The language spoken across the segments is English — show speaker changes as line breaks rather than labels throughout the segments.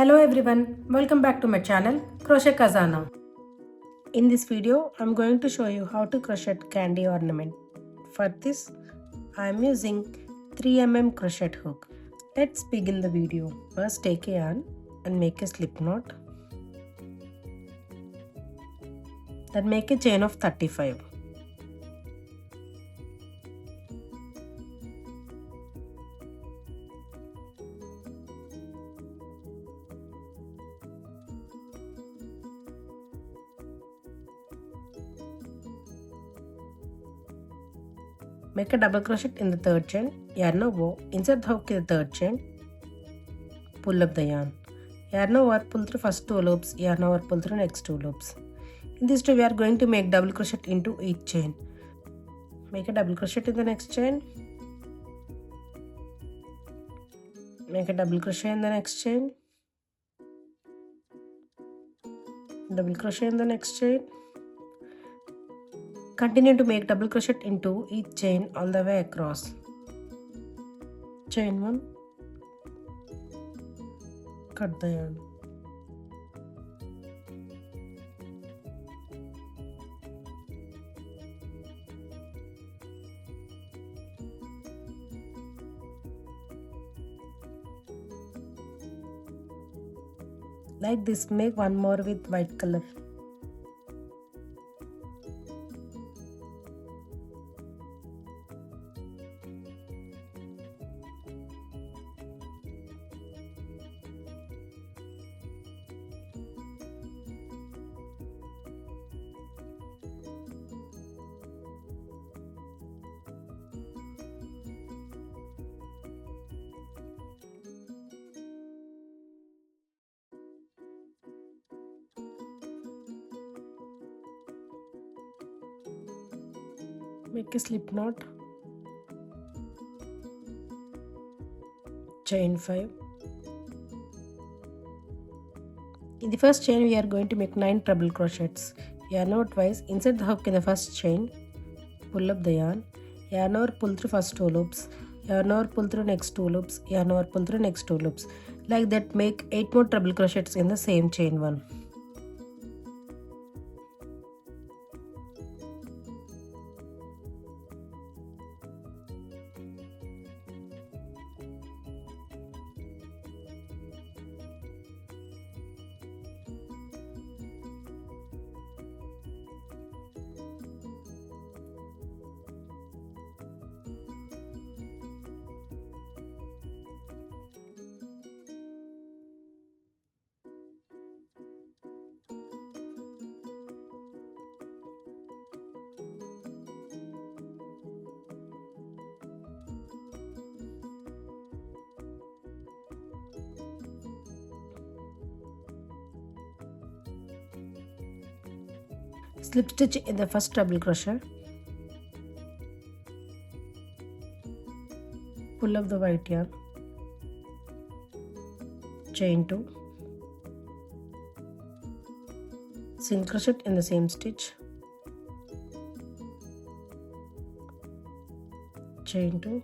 Hello everyone, welcome back to my channel Crochet Khazana. In this video, I'm going to show you how to crochet candy ornament. For this, I'm using 3mm crochet hook. Let's begin the video. First take a yarn and make a slip knot. Then make a chain of 35. Make a double crochet in the third chain, yarn over, insert the hook in the third chain, pull up the yarn. Yarn over, pull through first 2 loops, yarn over, pull through next 2 loops. In this way we are going to make double crochet into each chain. Make a double crochet in the next chain. Make a double crochet in the next chain. Double crochet in the next chain. Continue to make double crochet into each chain all the way across. Chain 1. Cut the yarn. Like this, make one more with white color. Make a slip knot, chain 5. In the first chain we are going to make 9 treble crochets. Yarn over twice, insert the hook in the first chain, pull up the yarn, yarn over, pull through first 2 loops, yarn over, pull through next 2 loops, yarn over, pull through next 2 loops. Like that, make 8 more treble crochets in the same chain 1. Slip stitch in the first treble crochet, pull up the white yarn, chain 2, single crochet in the same stitch, chain 2,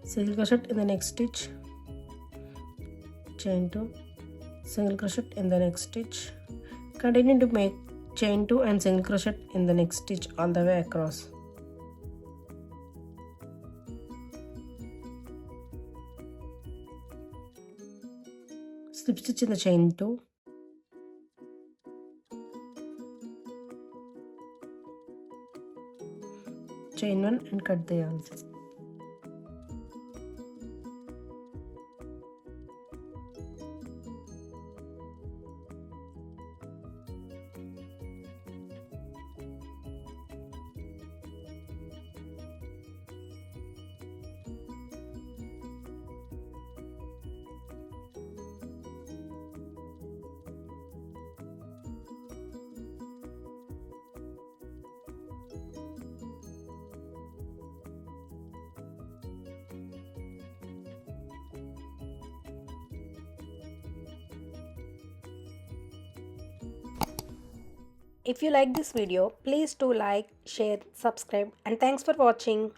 single crochet in the next stitch, chain 2, single crochet in the next stitch. Continue to make chain 2 and single crochet in the next stitch all the way across. Slip stitch in the chain 2, chain 1 and cut the yarn. If you like this video, please do like, share, subscribe, and thanks for watching.